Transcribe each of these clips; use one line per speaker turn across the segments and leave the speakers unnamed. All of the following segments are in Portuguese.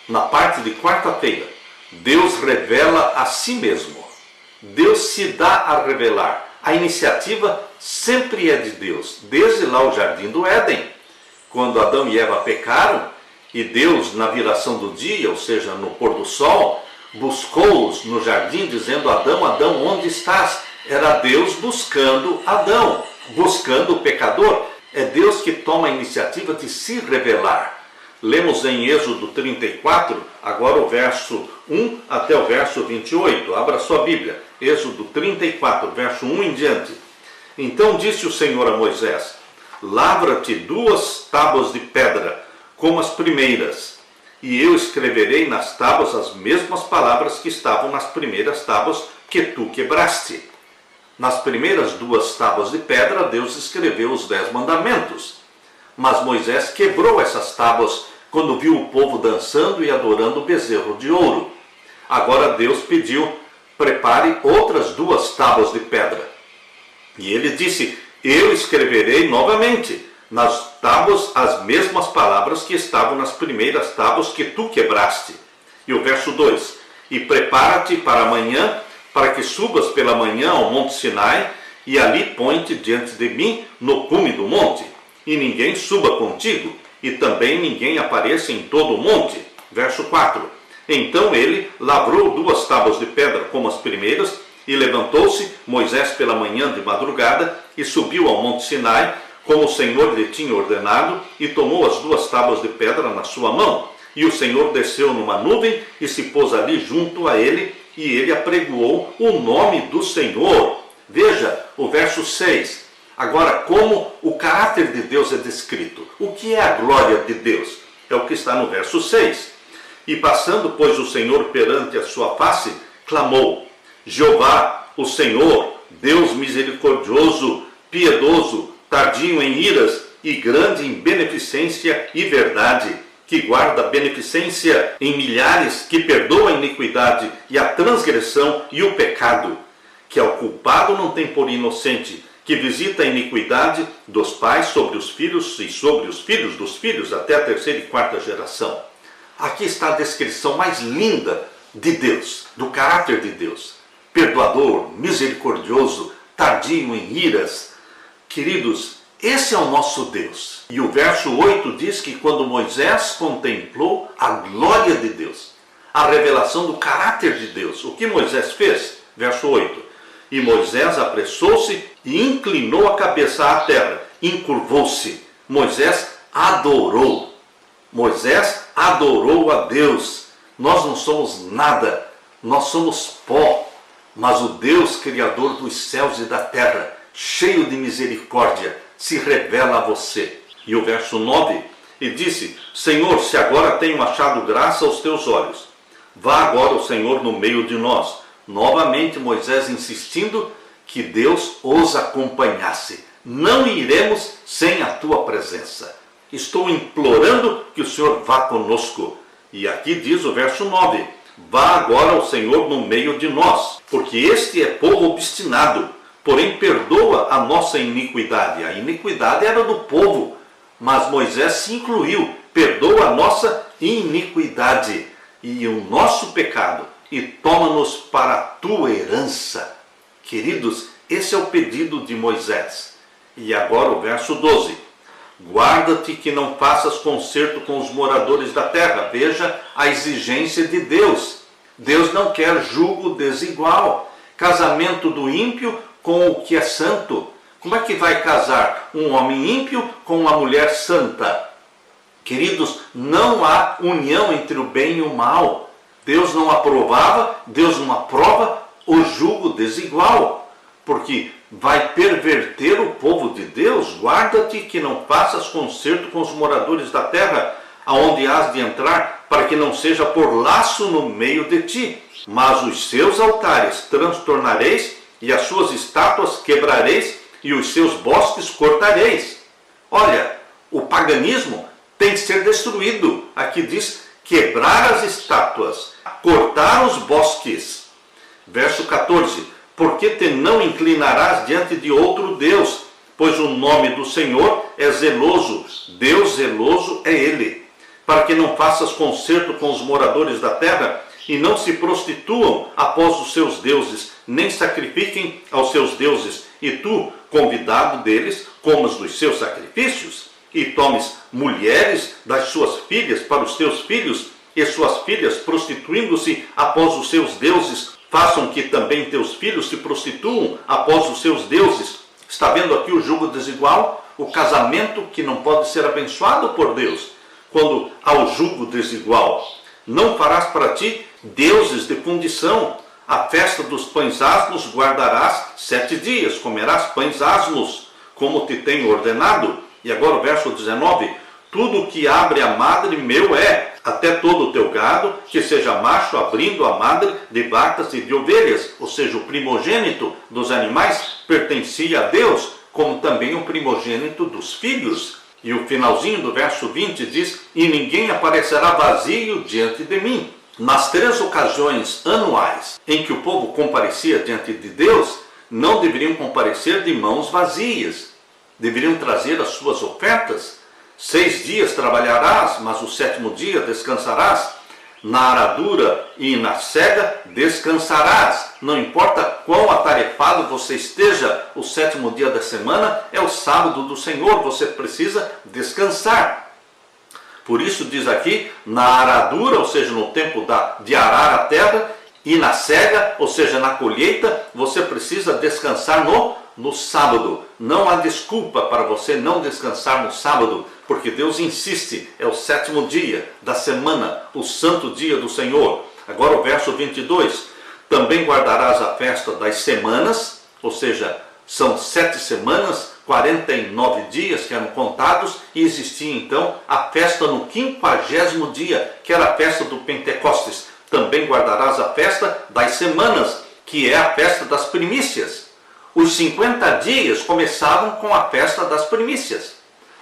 na parte de quarta-feira, Deus revela a si mesmo. Deus se dá a revelar. A iniciativa sempre é de Deus, desde lá o jardim do Éden, quando Adão e Eva pecaram, e Deus, na viração do dia, ou seja, no pôr do sol, buscou-os no jardim, dizendo: Adão, Adão, onde estás? Era Deus buscando Adão, buscando o pecador. É Deus que toma a iniciativa de se revelar. Lemos em Êxodo 34, agora o verso 1 até o verso 28. Abra sua Bíblia. Êxodo 34, verso 1 em diante. Então disse o Senhor a Moisés: lavra-te 2 tábuas de pedra, como as primeiras, e eu escreverei nas tábuas as mesmas palavras que estavam nas primeiras tábuas que tu quebraste. Nas primeiras 2 tábuas de pedra, Deus escreveu os 10 mandamentos. Mas Moisés quebrou essas tábuas quando viu o povo dançando e adorando o bezerro de ouro. Agora Deus pediu: prepare outras 2 tábuas de pedra. E ele disse: eu escreverei novamente nas tábuas as mesmas palavras que estavam nas primeiras tábuas que tu quebraste. E o verso 2: e prepara-te para amanhã, para que subas pela manhã ao monte Sinai, e ali põe-te diante de mim no cume do monte, e ninguém suba contigo, e também ninguém apareça em todo o monte. Verso 4: então ele lavrou 2 tábuas de pedra como as primeiras, e levantou-se Moisés pela manhã de madrugada, e subiu ao monte Sinai, como o Senhor lhe tinha ordenado, e tomou as 2 tábuas de pedra na sua mão. E o Senhor desceu numa nuvem, e se pôs ali junto a ele, e ele apregoou o nome do Senhor. Veja o verso 6. Agora, como o caráter de Deus é descrito. O que é a glória de Deus? É o que está no verso 6. E passando, pois, o Senhor perante a sua face, clamou: Jeová, o Senhor, Deus misericordioso, piedoso, tardio em iras e grande em beneficência e verdade, que guarda a beneficência em milhares, que perdoa a iniquidade e a transgressão e o pecado, que ao culpado não tem por inocente, que visita a iniquidade dos pais sobre os filhos e sobre os filhos dos filhos, até a 3ª e 4ª geração. Aqui está a descrição mais linda de Deus, do caráter de Deus. Perdoador, misericordioso, tardio em iras. Queridos, esse é o nosso Deus. E o verso 8 diz que quando Moisés contemplou a glória de Deus, a revelação do caráter de Deus, o que Moisés fez? Verso 8. E Moisés apressou-se e inclinou a cabeça à terra, encurvou-se. Moisés adorou. Moisés adorou a Deus. Nós não somos nada, nós somos pó, mas o Deus criador dos céus e da terra, cheio de misericórdia, se revela a você. E o verso 9, e disse: Senhor, se agora tenho achado graça aos teus olhos, vá agora o Senhor no meio de nós. Novamente Moisés insistindo que Deus os acompanhasse. Não iremos sem a tua presença. Estou implorando que o Senhor vá conosco. E aqui diz o verso 9: vá agora o Senhor no meio de nós, porque este é povo obstinado, porém perdoa a nossa iniquidade. A iniquidade era do povo, mas Moisés se incluiu, perdoa a nossa iniquidade e o nosso pecado, e toma-nos para a tua herança. Queridos, esse é o pedido de Moisés. E agora o verso 12. Guarda-te que não faças concerto com os moradores da terra. Veja a exigência de Deus. Deus não quer jugo desigual. Casamento do ímpio com o que é santo. Como é que vai casar um homem ímpio com uma mulher santa? Queridos, não há união entre o bem e o mal. Deus não aprovava, Deus não aprova o jugo desigual, porque vai perverter o povo de Deus. Guarda-te que não faças concerto com os moradores da terra, aonde has de entrar, para que não seja por laço no meio de ti. Mas os seus altares transtornareis, e as suas estátuas quebrareis, e os seus bosques cortareis. Olha, o paganismo tem que ser destruído. Aqui diz: quebrar as estátuas, cortar os bosques. Verso 14. Porque te não inclinarás diante de outro Deus, pois o nome do Senhor é zeloso, Deus zeloso é Ele. para que não faças concerto com os moradores da terra, e não se prostituam após os seus deuses, nem sacrifiquem aos seus deuses, e tu, convidado deles, comas dos seus sacrifícios, e tomes mulheres das suas filhas para os teus filhos, e suas filhas, prostituindo-se após os seus deuses, façam que também teus filhos se prostituam após os seus deuses. Está vendo aqui o jugo desigual? O casamento que não pode ser abençoado por Deus. Quando há o jugo desigual, não farás para ti deuses de fundição. A festa dos pães asmos guardarás 7 dias, comerás pães asmos, como te tenho ordenado. E agora o verso 19, tudo que abre a madre meu é, até todo o teu gado, que seja macho, abrindo a madre de vacas e de ovelhas, ou seja, o primogênito dos animais pertencia a Deus, como também o primogênito dos filhos. E o finalzinho do verso 20 diz, e ninguém aparecerá vazio diante de mim. Nas 3 ocasiões anuais em que o povo comparecia diante de Deus, não deveriam comparecer de mãos vazias. Deveriam trazer as suas ofertas. 6 dias trabalharás, mas o 7º dia descansarás. Na aradura e na cega descansarás. Não importa quão atarefado você esteja, o 7º dia da semana é o sábado do Senhor, você precisa descansar. Por isso diz aqui, na aradura, ou seja, no tempo de arar a terra, e na cega, ou seja, na colheita, você precisa descansar no sábado. Não há desculpa para você não descansar no sábado, porque Deus insiste, é o 7º dia da semana, o santo dia do Senhor. Agora o verso 22, também guardarás a festa das semanas, ou seja, são 7 semanas, 49 dias que eram contados, e existia então a festa no 50º dia, que era a festa do Pentecostes. Também guardarás a festa das semanas, que é a festa das primícias. Os 50 dias começavam com a festa das primícias.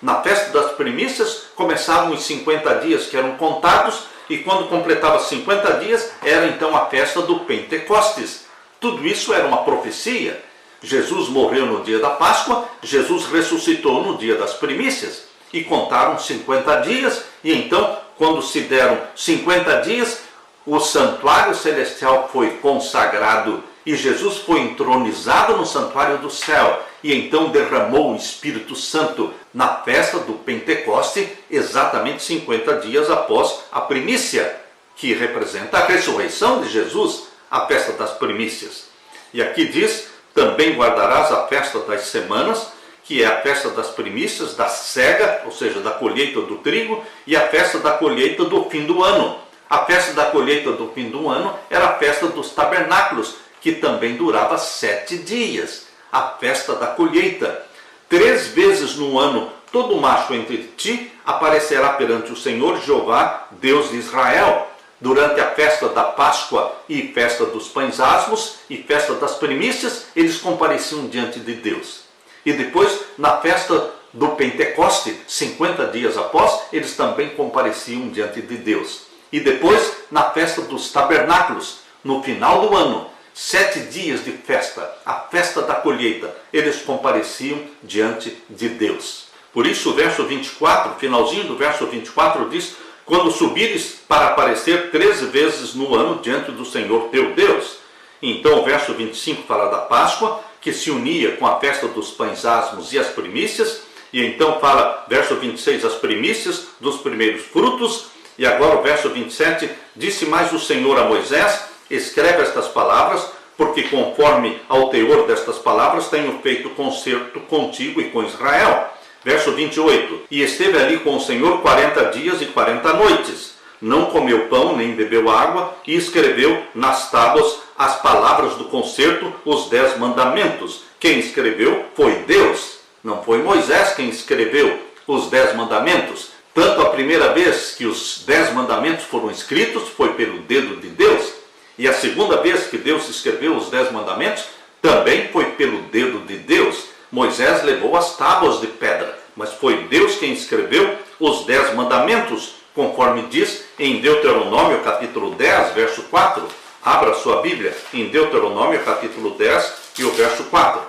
Na festa das primícias começavam os 50 dias que eram contados, e quando completava 50 dias era então a festa do Pentecostes. Tudo isso era uma profecia. Jesus morreu no dia da Páscoa, Jesus ressuscitou no dia das primícias, e contaram 50 dias, e então quando se deram 50 dias, o santuário celestial foi consagrado e Jesus foi entronizado no santuário do céu, e então derramou o Espírito Santo na festa do Pentecoste, exatamente 50 dias após a primícia, que representa a ressurreição de Jesus, a festa das primícias. E aqui diz, também guardarás a festa das semanas, que é a festa das primícias, da cega, ou seja, da colheita do trigo, e a festa da colheita do fim do ano. A festa da colheita do fim do ano era a festa dos tabernáculos, que também durava 7 dias. A festa da colheita. 3 vezes no ano, todo macho entre ti aparecerá perante o Senhor Jeová, Deus de Israel. Durante a festa da Páscoa e festa dos pães asmos e festa das primícias, eles compareciam diante de Deus. E depois, na festa do Pentecoste, 50 dias após, eles também compareciam diante de Deus. E depois, na festa dos tabernáculos, no final do ano, 7 dias de festa, a festa da colheita, eles compareciam diante de Deus. Por isso o verso 24, finalzinho do verso 24 diz, quando subires para aparecer 13 vezes no ano diante do Senhor teu Deus. Então o verso 25 fala da Páscoa, que se unia com a festa dos pães asmos e as primícias, e então fala, verso 26, as primícias dos primeiros frutos, e agora o verso 27, disse mais o Senhor a Moisés, escreve estas palavras, porque conforme ao teor destas palavras tenho feito concerto contigo e com Israel. Verso 28, e esteve ali com o Senhor 40 dias e 40 noites, não comeu pão nem bebeu água, e escreveu nas tábuas as palavras do concerto, os 10 mandamentos. Quem escreveu foi Deus, não foi Moisés quem escreveu os 10 mandamentos. Tanto a primeira vez que os 10 mandamentos foram escritos foi pelo dedo de Deus, e a segunda vez que Deus escreveu os 10 mandamentos também foi pelo dedo de Deus. Moisés levou as tábuas de pedra, mas foi Deus quem escreveu os 10 mandamentos, conforme diz em Deuteronômio capítulo 10, verso 4. Abra sua Bíblia em Deuteronômio capítulo 10 e o verso 4.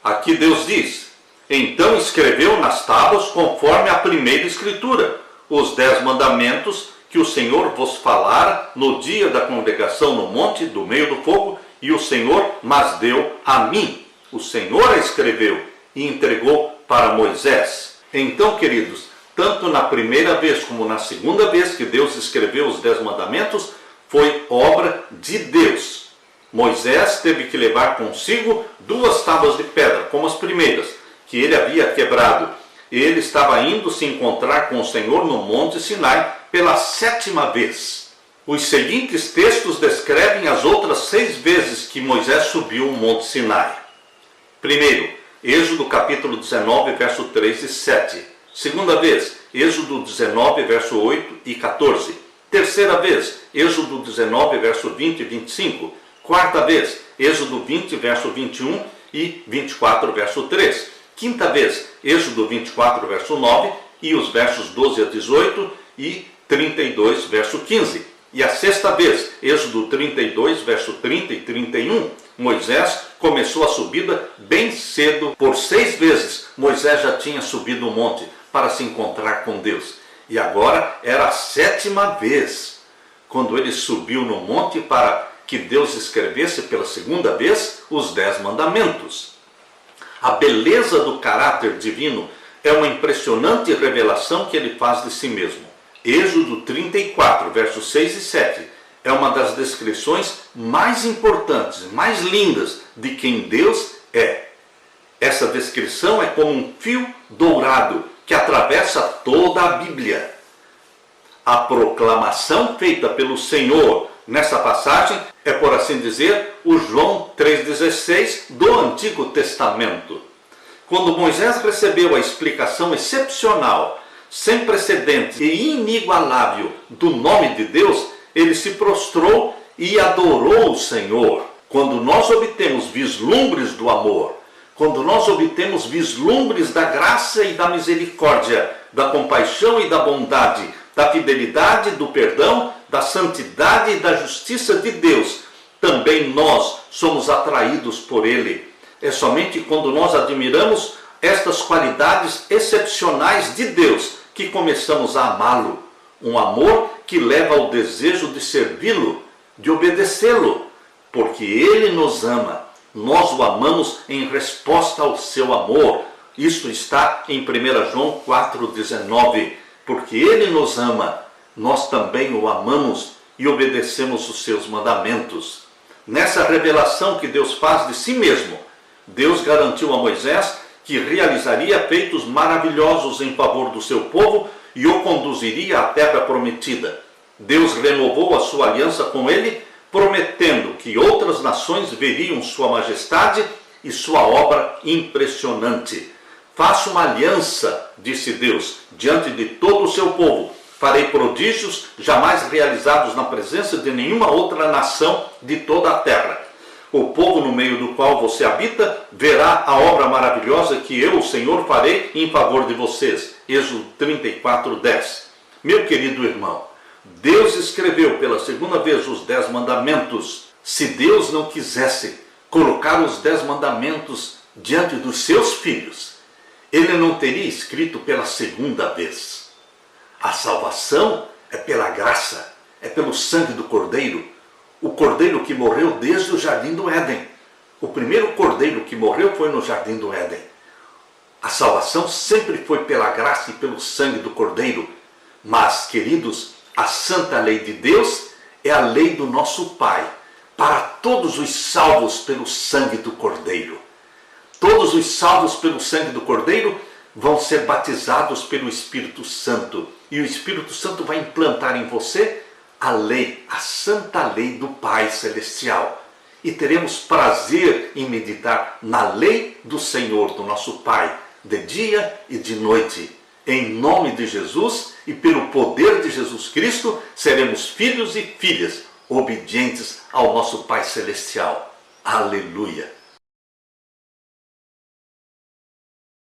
Aqui Deus diz, então escreveu nas tábuas conforme a primeira escritura, os 10 mandamentos que o Senhor vos falara no dia da congregação no monte do meio do fogo, e o Senhor mas deu a mim. O Senhor a escreveu e entregou para Moisés. Então, queridos, tanto na primeira vez como na segunda vez que Deus escreveu os 10 mandamentos, foi obra de Deus. Moisés teve que levar consigo 2 tábuas de pedra, como as primeiras, que ele havia quebrado. Ele estava indo se encontrar com o Senhor no Monte Sinai pela 7ª vez. Os seguintes textos descrevem as outras 6 vezes que Moisés subiu o Monte Sinai. Primeiro, Êxodo capítulo 19, verso 3 e 7. Segunda vez, Êxodo 19, verso 8 e 14. Terceira vez, Êxodo 19, verso 20 e 25. Quarta vez, Êxodo 20, verso 21 e 24, verso 3. Quinta vez, Êxodo 24, verso 9 e os versos 12 a 18 e 32, verso 15. E a sexta vez, Êxodo 32, verso 30 e 31, Moisés começou a subida bem cedo. Por 6 vezes, Moisés já tinha subido o monte para se encontrar com Deus. E agora era a 7ª vez, quando ele subiu no monte para que Deus escrevesse pela segunda vez os 10 mandamentos. A beleza do caráter divino é uma impressionante revelação que ele faz de si mesmo. Êxodo 34, versos 6 e 7, é uma das descrições mais importantes, mais lindas de quem Deus é. Essa descrição é como um fio dourado que atravessa toda a Bíblia. A proclamação feita pelo Senhor nessa passagem é, por assim dizer, o João 3,16 do Antigo Testamento. Quando Moisés recebeu a explicação excepcional, sem precedentes e inigualável do nome de Deus, ele se prostrou e adorou o Senhor. Quando nós obtemos vislumbres do amor, quando nós obtemos vislumbres da graça e da misericórdia, da compaixão e da bondade, da fidelidade, do perdão, da santidade e da justiça de Deus, também nós somos atraídos por Ele. É somente quando nós admiramos estas qualidades excepcionais de Deus que começamos a amá-lo. Um amor que leva ao desejo de servi-lo, de obedecê-lo, porque Ele nos ama. Nós o amamos em resposta ao seu amor. Isso está em 1 João 4,19. Porque Ele nos ama, nós também o amamos e obedecemos os seus mandamentos. Nessa revelação que Deus faz de si mesmo, Deus garantiu a Moisés que realizaria feitos maravilhosos em favor do seu povo e o conduziria à terra prometida. Deus renovou a sua aliança com ele, prometendo que outras nações veriam sua majestade e sua obra impressionante. Faço uma aliança, disse Deus, diante de todo o seu povo. Farei prodígios jamais realizados na presença de nenhuma outra nação de toda a terra. O povo no meio do qual você habita verá a obra maravilhosa que eu, o Senhor, farei em favor de vocês. Êxodo 34:10. Meu querido irmão, Deus escreveu pela segunda vez os 10 mandamentos. Se Deus não quisesse colocar os 10 mandamentos diante dos seus filhos, Ele não teria escrito pela segunda vez. A salvação é pela graça, é pelo sangue do Cordeiro. O Cordeiro que morreu desde o Jardim do Éden. O primeiro Cordeiro que morreu foi no Jardim do Éden. A salvação sempre foi pela graça e pelo sangue do Cordeiro. Mas, queridos, a santa lei de Deus é a lei do nosso Pai, para todos os salvos pelo sangue do Cordeiro. Todos os salvos pelo sangue do Cordeiro vão ser batizados pelo Espírito Santo. E o Espírito Santo vai implantar em você a lei, a santa lei do Pai Celestial. E teremos prazer em meditar na lei do Senhor, do nosso Pai, de dia e de noite. Em nome de Jesus e pelo poder de Jesus Cristo, seremos filhos e filhas obedientes ao nosso Pai Celestial. Aleluia!